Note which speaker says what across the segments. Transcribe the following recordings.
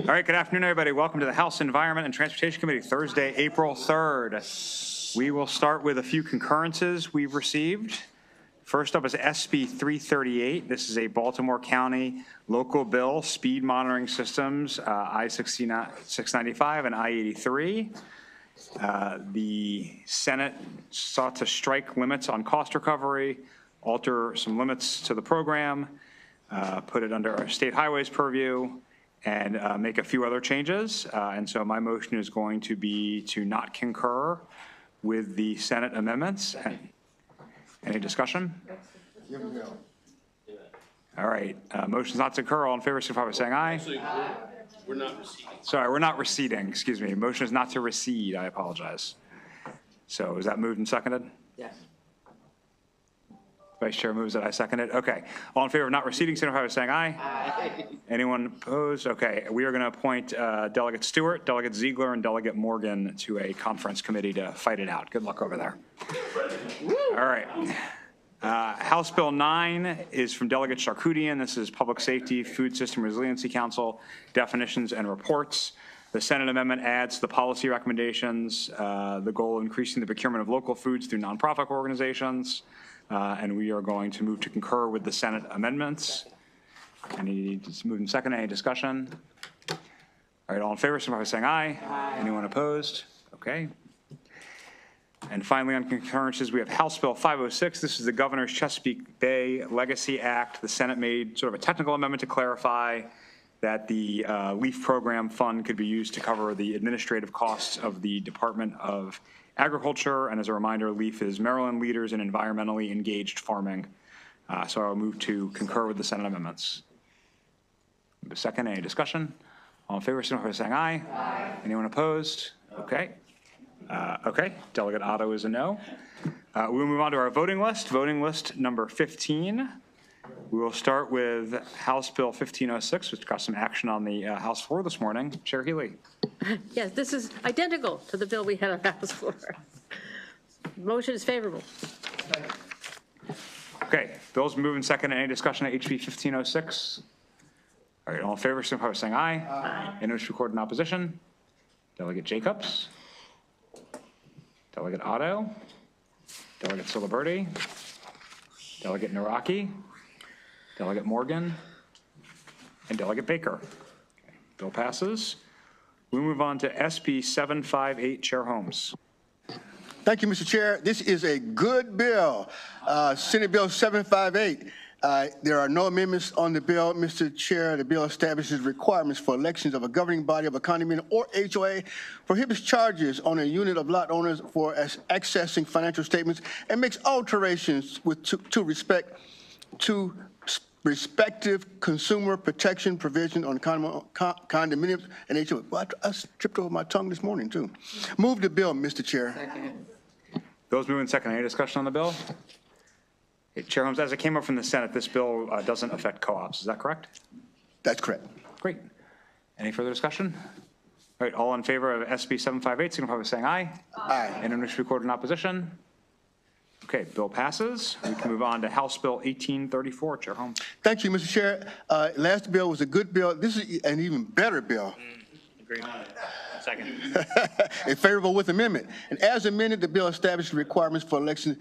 Speaker 1: All right, good afternoon, everybody. Welcome to the House Environment and Transportation Committee, Thursday, April 3rd. We will start with a few concurrences we've received. First up is SB 338. This is a Baltimore County local bill, speed monitoring systems, I-695 and I-83. The Senate sought to strike limits on cost recovery, alter some limits to the program, put it under our state highways purview, and make a few other changes. And so my motion is going to be to not concur with the Senate amendments. Any discussion? All right, motion's not to concur. All in favor, signify by saying aye.
Speaker 2: Actually, we're not receding.
Speaker 1: Sorry, we're not receding, excuse me. Motion is not to recede, I apologize. So is that moved and seconded?
Speaker 3: Yes.
Speaker 1: Vice Chair moves it, I second it. Okay. All in favor of not receding, signify by saying aye.
Speaker 3: Aye.
Speaker 1: Anyone opposed? Okay. We are going to appoint Delegate Stewart, Delegate Ziegler, and Delegate Morgan to a conference committee to fight it out. Good luck over there. All right. House Bill 9 is from Delegate Charkoudian. This is Public Safety, Food System Resiliency Council, definitions and reports. The Senate amendment adds the policy recommendations, the goal of increasing the procurement of local foods through nonprofit organizations. And we are going to move to concur with the Senate amendments. Any move in second? Any discussion? All right, all in favor, signify by saying aye. Aye. Anyone opposed? Okay. And finally, on concurrences, we have House Bill 506. This is the Governor's Chesapeake Bay Legacy Act. The Senate made sort of a technical amendment to clarify that the LEAF program fund could be used to cover the administrative costs of the Department of Agriculture. And as a reminder, LEAF is Maryland Leaders in Environmentally Engaged Farming. So I'll move to concur with the Senate amendments. Second, any discussion? All in favor, signify by saying aye. Aye. Anyone opposed? Okay. Okay, Delegate Otto is a no. We will move on to our voting list. Voting list number 15. We will start with House Bill 1506, which got some action on the House floor this morning. Chair Healy.
Speaker 4: Yes, this is identical to the bill we had on House floor. Motion is favorable.
Speaker 1: Okay, bills moving second. Any discussion on HB 1506? All right, all in favor, signify by saying aye. Aye. Any wish to record in opposition? Delegate Jacobs. Delegate Otto. Delegate Siliberti. Delegate Naraki. Delegate Morgan. And Delegate Baker. Okay, bill passes. We move on to SB 758, Chair Holmes.
Speaker 5: Thank you, Mr. Chair. This is a good bill. Senate Bill 758. There are no amendments on the bill, Mr. Chair. The bill establishes requirements for elections of a governing body of a condominium or HOA, prohibits charges on a unit of lot owners for accessing financial statements, and makes alterations to respective consumer protection provision on condominiums and HOA. Well, I tripped over my tongue this morning, too. Move the bill, Mr. Chair.
Speaker 3: Second.
Speaker 1: Bills moving second. Any discussion on the bill? Okay, Chair Holmes, as it came up from the Senate, this bill doesn't affect co-ops. Is that correct?
Speaker 5: That's correct.
Speaker 1: Great. Any further discussion? All right, all in favor of SB 758, signify by saying aye.
Speaker 5: Aye.
Speaker 1: Anyone wish to record in opposition? Okay, bill passes. We can move on to House Bill 1834, Chair Holmes.
Speaker 5: Thank you, Mr. Chair. Last bill was a good bill. This is an even better bill.
Speaker 1: Agreed. Second.
Speaker 5: And favorable with amendment. And as amended, the bill established requirements for election.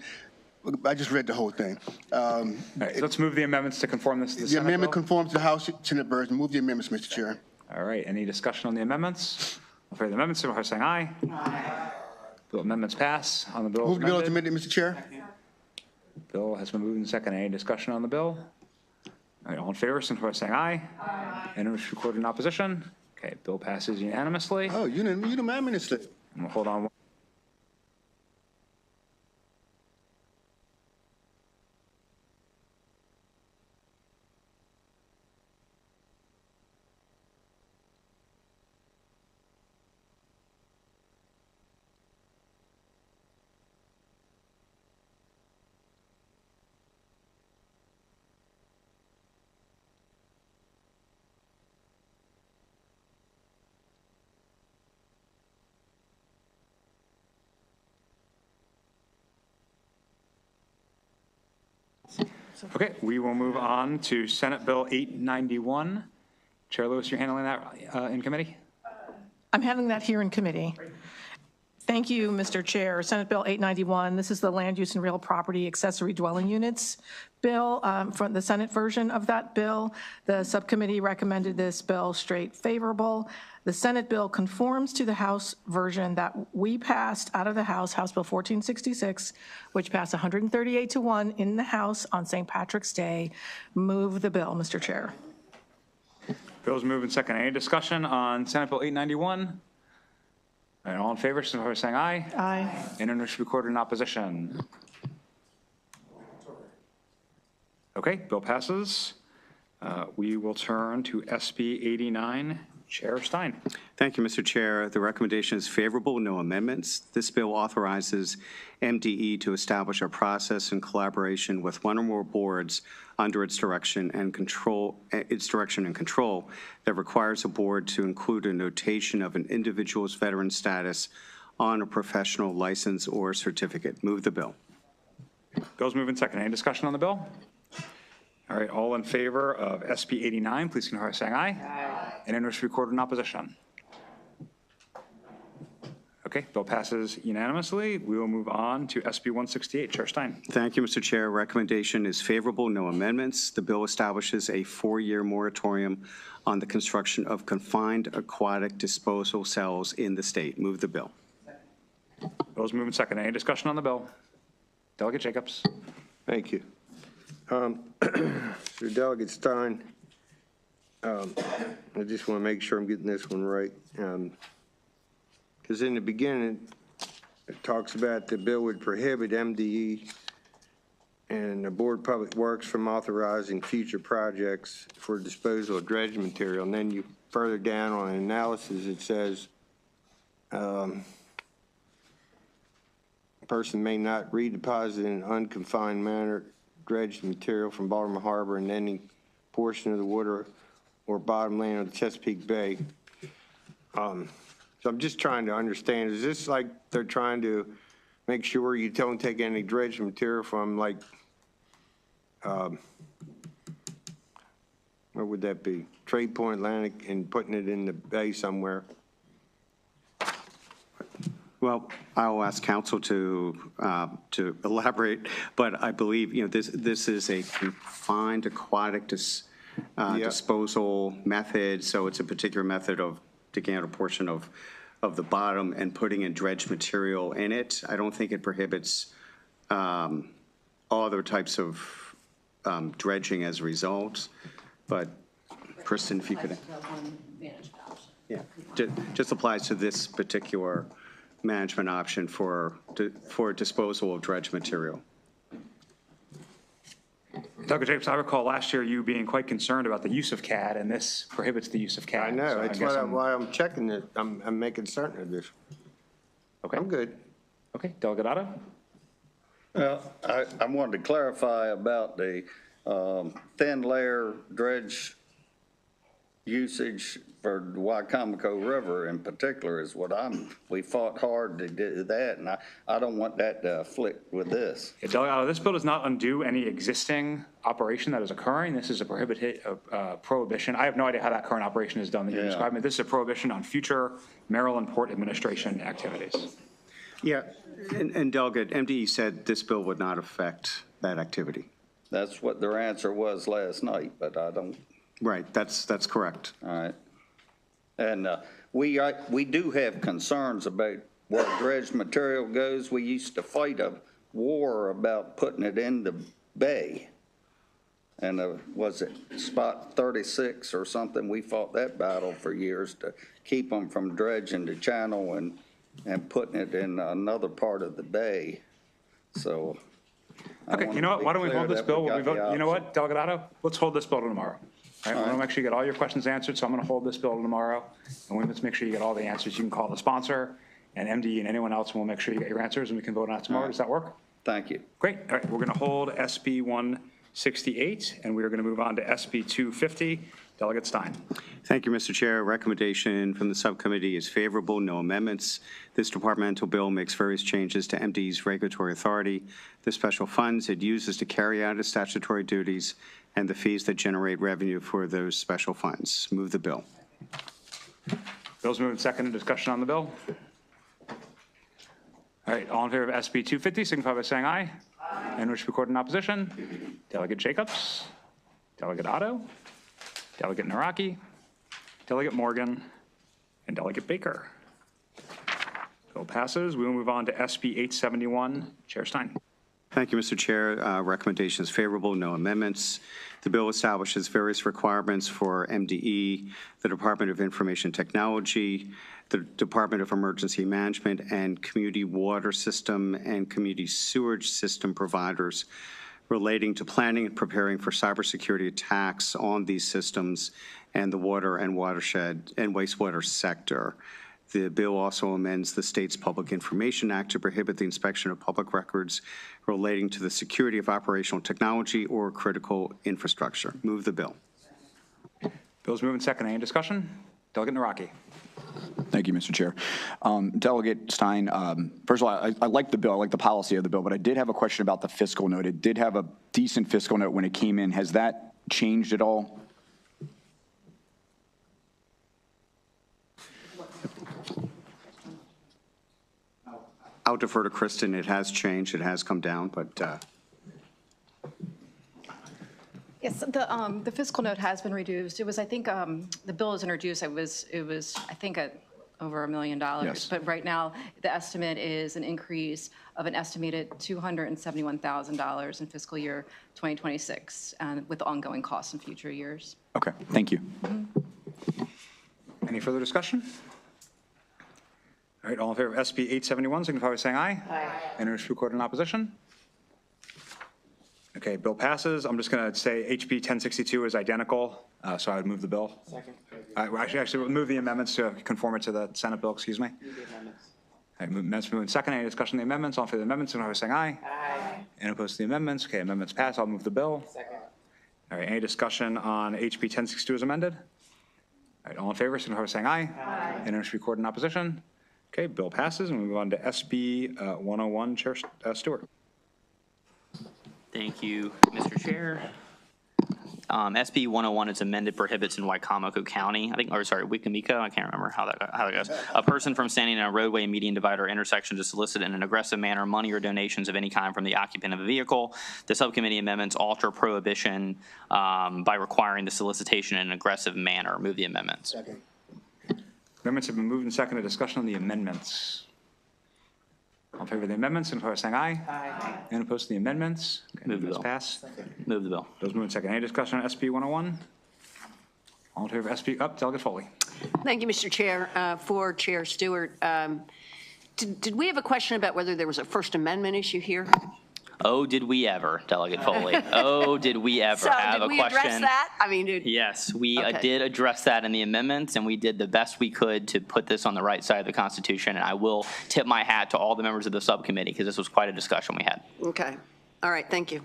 Speaker 5: I just read the whole thing.
Speaker 1: All right, so let's move the amendments to conform this to the
Speaker 5: The
Speaker 1: Senate
Speaker 5: amendment
Speaker 1: bill.
Speaker 5: conforms to the House Senate version. Move the amendments, Mr. Chair.
Speaker 1: All right, any discussion on the amendments? All in favor of the amendments, signify by saying aye. Aye. Bill amendments pass. On the bill
Speaker 5: Move the bill as amended, Mr. Chair.
Speaker 1: Bill has been moved and second. Any discussion on the bill? All right, all in favor, signify by saying aye. Aye. Anyone wish to record in opposition? Okay, bill passes unanimously.
Speaker 5: Oh, unanimously.
Speaker 1: And we'll hold on. Okay, we will move on to Senate Bill 891. Chair Lewis, you're handling that in committee?
Speaker 3: I'm handling that here in committee. Thank you, Mr. Chair. Senate Bill 891, this is the Land Use and Real Property Accessory Dwelling Units bill, from the Senate version of that bill. The subcommittee recommended this bill straight favorable. The Senate bill conforms to the House version that we passed out of the House, House Bill 1466, which passed 138-1 in the House on St. Patrick's Day. Move the bill, Mr. Chair.
Speaker 1: Bill's moved and second. Any discussion on Senate Bill 891? And all in favor, signify by saying aye.
Speaker 3: Aye.
Speaker 1: And in which recorded in opposition. Okay, bill passes. We will turn to SB 89. Chair Stein.
Speaker 6: Thank you, Mr. Chair. The recommendation is favorable, no amendments. This bill authorizes MDE to establish a process in collaboration with one or more boards under its direction and control that requires a board to include a notation of an individual's veteran status on a professional license or certificate. Move the bill.
Speaker 1: Bill's moved and second. Any discussion on the bill? All right, all in favor of SB 89, please signify by saying aye. Aye. And in which recorded in opposition. Okay, bill passes unanimously. We will move on to SB 168. Chair Stein.
Speaker 6: Thank you, Mr. Chair. Recommendation is favorable, no amendments. The bill establishes a 4-year moratorium on the construction of confined aquatic disposal cells in the state. Move the bill.
Speaker 1: Bill's moved and second. Any discussion on the bill? Delegate Jacobs.
Speaker 7: Thank you. Mr. Delegate Stein, I just want to make sure I'm getting this one right. Because in the beginning, it talks about the bill would prohibit MDE and the Board of Public Works from authorizing future projects for disposal of dredge material. And then you further down on analysis, it says, a person may not redeposit in an unconfined manner dredged material from Baltimore Harbor in any portion of the water or bottom land of the Chesapeake Bay. So I'm just trying to understand, is this like they're trying to make sure you don't take any dredged material from, like, where would that be? Trade Point Atlantic, and putting it in the bay somewhere?
Speaker 6: Well, I'll ask counsel to elaborate, but I believe, this is a confined aquatic disposal method, so it's a particular method of taking out a portion of the bottom and putting in dredged material in it. I don't think it prohibits all other types of dredging as a result, but Kristen, if you could. Yeah, just applies to this particular management option for disposal of dredge material.
Speaker 1: Dr. Jacobs, I recall last year you being quite concerned about the use of CAD, and this prohibits the use of CAD.
Speaker 7: I know,
Speaker 1: So
Speaker 7: that's why I'm checking it. I'm making certain of this.
Speaker 1: Okay.
Speaker 7: I'm good.
Speaker 1: Okay, Delegate Otto?
Speaker 8: Well, I wanted to clarify about the thin layer dredge usage for the Wycomico River in particular is what we fought hard to do that, and I don't want that to afflict with this.
Speaker 1: Yeah, Delegate Otto, this bill does not undo any existing operation that is occurring. This is a prohibition. I have no idea how that current operation is done that you're describing. This is a prohibition on future Maryland Port Administration activities.
Speaker 6: Yeah, and Delegate, MDE said this bill would not affect that activity.
Speaker 8: That's what their answer was last night, but I don't.
Speaker 6: Right, that's correct.
Speaker 8: All right. And we do have concerns about where dredged material goes. We used to fight a war about putting it in the bay. And was it spot 36 or something? We fought that battle for years to keep them from dredging the channel and putting it in another part of the bay. So.
Speaker 1: Okay, you know what? Why don't we hold this bill? You know what, Delegate Otto? Let's hold this bill to tomorrow. All right, I want to make sure you get all your questions answered, so I'm going to hold this bill tomorrow. And let's make sure you get all the answers. You can call the sponsor and MD and anyone else, and we'll make sure you get your answers, and we can vote on it tomorrow. Does that work?
Speaker 8: Thank you.
Speaker 1: Great. All right, we're going to hold SB 168, and we are going to move on to SB 250. Delegate Stein.
Speaker 6: Thank you, Mr. Chair. Recommendation from the subcommittee is favorable, no amendments. This departmental bill makes various changes to MDE's regulatory authority, the special funds it uses to carry out its statutory duties, and the fees that generate revenue for those special funds. Move the bill.
Speaker 1: Bill's moved and seconded. Discussion on the bill. All right, all in favor of SB 250, signify by saying aye. Aye. And wish to record in opposition. Delegate Jacobs, Delegate Otto, Delegate Naraki, Delegate Morgan, and Delegate Baker. Bill passes. We will move on to SB 871. Chair Stein.
Speaker 6: Thank you, Mr. Chair. Recommendation is favorable, no amendments. The bill establishes various requirements for MDE, the Department of Information Technology, the Department of Emergency Management, and community water system and community sewage system providers relating to planning and preparing for cybersecurity attacks on these systems and the water and watershed and wastewater sector. The bill also amends the state's Public Information Act to prohibit the inspection of public records relating to the security of operational technology or critical infrastructure. Move the bill.
Speaker 1: Bill's moved and seconded. Any discussion? Delegate Naraki.
Speaker 9: Thank you, Mr. Chair. Delegate Stein, first of all, I like the bill, I like the policy of the bill, but I did have a question about the fiscal note. It did have a decent fiscal note when it came in. Has that changed at all?
Speaker 6: I'll defer to Kristen. It has changed. It has come down, but
Speaker 10: Yes, the fiscal note has been reduced. It was, I think, the bill was introduced, it was, I think, at over $1 million.
Speaker 9: Yes.
Speaker 10: But right now, the estimate is an increase of an estimated $271,000 in fiscal year 2026, with ongoing costs in future years.
Speaker 9: Okay, thank you.
Speaker 1: Any further discussion? All right, all in favor of SB 871, signify by saying aye. Aye. And wish to record in opposition. Okay, bill passes. I'm just going to say HB 1062 is identical, so I would move the bill. Second. Actually, we'll move the amendments to conform it to the Senate bill, excuse me. Move the amendments. All right, amendments moved in second. Any discussion on the amendments? All in favor of the amendments, signify by saying aye. Aye. And opposed to the amendments? Okay, amendments pass. I'll move the bill. Second. All right, any discussion on HB 1062 as amended? All right, all in favor, signify by saying aye. Aye. And wish to record in opposition. Okay, bill passes, and we move on to SB 101. Chair Stewart.
Speaker 11: Thank you, Mr. Chair. SB 101 is amended prohibits in Wicomico County, Wicamico, I can't remember how that goes. A person from standing in a roadway, median divider, intersection to solicit in an aggressive manner money or donations of any kind from the occupant of a vehicle. The subcommittee amendments alter prohibition by requiring the solicitation in an aggressive manner. Move the amendments.
Speaker 1: Second. Amendments have been moved and seconded. Discussion on the amendments. All in favor of the amendments, signify by saying aye. Aye. And opposed to the amendments? Okay,
Speaker 11: Move the bill.
Speaker 1: Pass.
Speaker 11: Move the bill.
Speaker 1: Those moved and seconded. Any discussion on SB 101? All in favor of SB, Delegate Foley.
Speaker 4: Thank you, Mr. Chair. For Chair Stewart, did we have a question about whether there was a First Amendment issue here?
Speaker 11: Oh, did we ever, Delegate Foley? Oh, did we ever have a question?
Speaker 4: So did we address that? I mean,
Speaker 11: yes, we
Speaker 4: Okay.
Speaker 11: did address that in the amendments, and we did the best we could to put this on the right side of the Constitution. And I will tip my hat to all the members of the subcommittee because this was quite a discussion we had.
Speaker 4: Okay. All right. Thank you.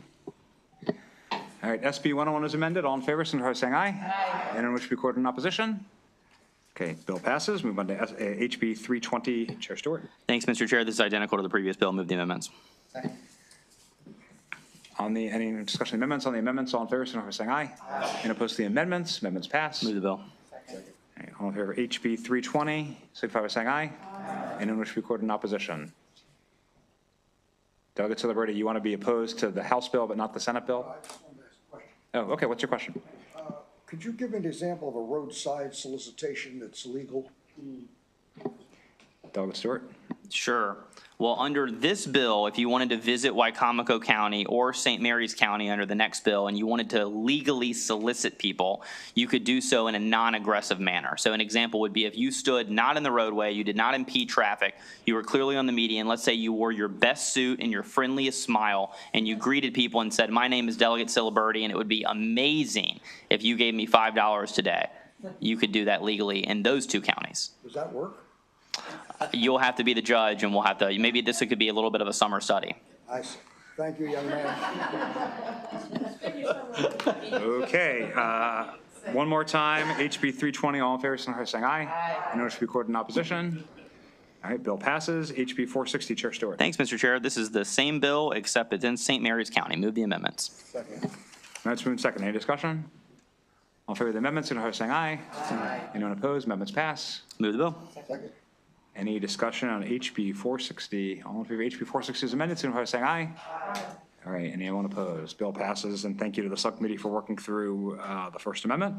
Speaker 1: All right, SB 101 is amended. All in favor, signify by saying aye. Aye. And in which record in opposition? Okay, bill passes. Move on to HB 320. Chair Stewart.
Speaker 11: Thanks, Mr. Chair. This is identical to the previous bill. Move the amendments.
Speaker 1: Second. Any discussion on the amendments? On the amendments, all in favor, signify by saying aye. Aye. And opposed to the amendments? Amendments pass.
Speaker 11: Move the bill.
Speaker 1: Second. All right, all in favor of HB 320, signify by saying aye. Aye. And in which record in opposition? Delegate Celebrity, you want to be opposed to the House bill but not the Senate bill?
Speaker 12: I just wanted to ask a question.
Speaker 1: Oh, okay. What's your question?
Speaker 12: Could you give me an example of a roadside solicitation that's legal?
Speaker 1: Delegate Stewart.
Speaker 11: Sure. Well, under this bill, if you wanted to visit Wicomico County or St. Mary's County under the next bill and you wanted to legally solicit people, you could do so in a non-aggressive manner. So an example would be if you stood not in the roadway, you did not impede traffic, you were clearly on the median, let's say you wore your best suit and your friendliest smile, and you greeted people and said, "My name is Delegate Ciliberti, and it would be amazing if you gave me $5 today." You could do that legally in those two counties.
Speaker 12: Does that work?
Speaker 11: You'll have to be the judge, and we'll have to, maybe this could be a little bit of a summer study.
Speaker 12: I see. Thank you, young man.
Speaker 1: Okay. One more time, HB 320, all in favor, signify by saying aye. Aye. Anyone wish to be recorded in opposition? All right, bill passes. HB 460, Chair Stewart.
Speaker 11: Thanks, Mr. Chair. This is the same bill, except it's in St. Mary's County. Move the amendments.
Speaker 1: Amendments moved second. Any discussion? All in favor of the amendments, signify by saying aye. Aye. Anyone opposed? Amendments pass.
Speaker 11: Move the bill.
Speaker 1: Any discussion on HB 460? All in favor of HB 460 is amended, signify by saying aye. Aye. All right, anyone opposed? Bill passes, and thank you to the subcommittee for working through the First Amendment.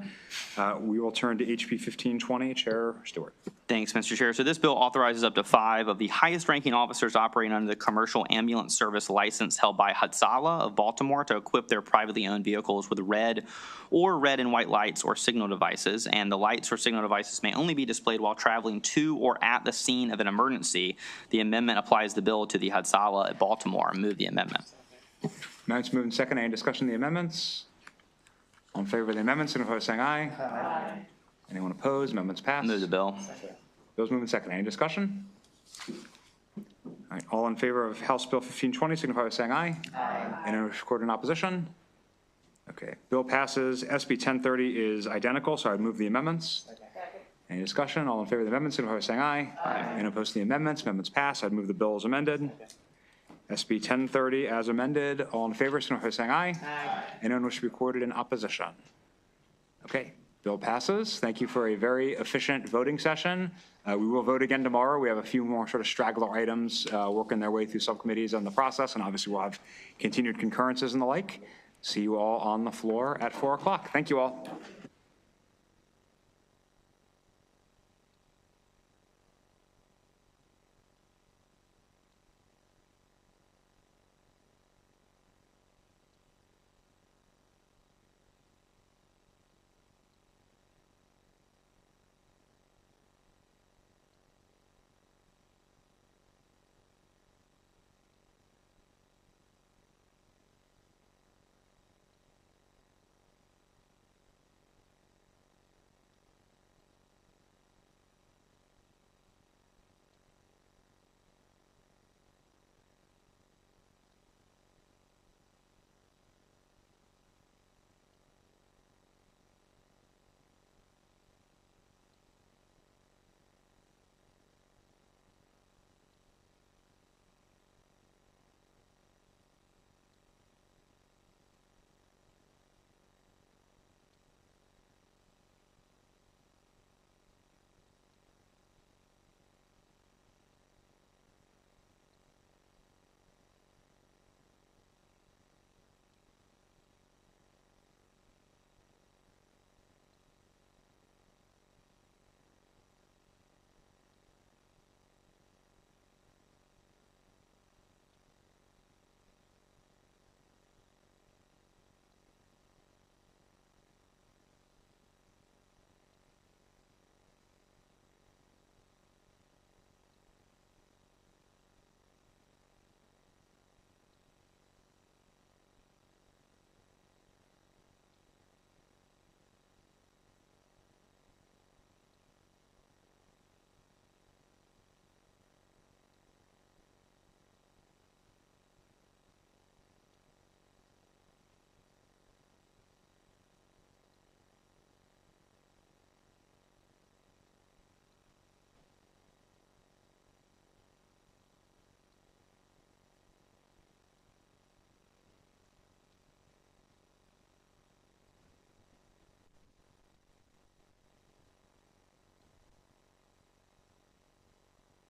Speaker 1: We will turn to HB 1520. Chair Stewart.
Speaker 11: Thanks, Mr. Chair. So this bill authorizes up to 5 of the highest-ranking officers operating under the commercial ambulance service license held by Hatsala of Baltimore to equip their privately owned vehicles with red and white lights or signal devices. And the lights or signal devices may only be displayed while traveling to or at the scene of an emergency. The amendment applies the bill to the Hatsala at Baltimore. Move the amendment.
Speaker 1: Amendments moved in second. Any discussion on the amendments? All in favor of the amendments, signify by saying aye. Aye. Anyone opposed? Amendments passed.
Speaker 11: Move the bill.
Speaker 1: Bill's moved in second. Any discussion? All right, all in favor of House Bill 1520, signify by saying aye. Aye. Anyone recorded in opposition? Okay, bill passes. SB 1030 is identical, so I'd move the amendments. Any discussion? All in favor of the amendments, signify by saying aye. Aye. Anyone opposed to the amendments? Amendments pass. I'd move the bill as amended. SB 1030 as amended. All in favor, signify by saying aye. Aye. Anyone wish to be recorded in opposition? Okay, bill passes. Thank you for a very efficient voting session. We will vote again tomorrow. We have a few more sort of straggler items working their way through subcommittees on the process, and obviously we'll have continued concurrences and the like. See you all on the floor at 4 o'clock. Thank you all.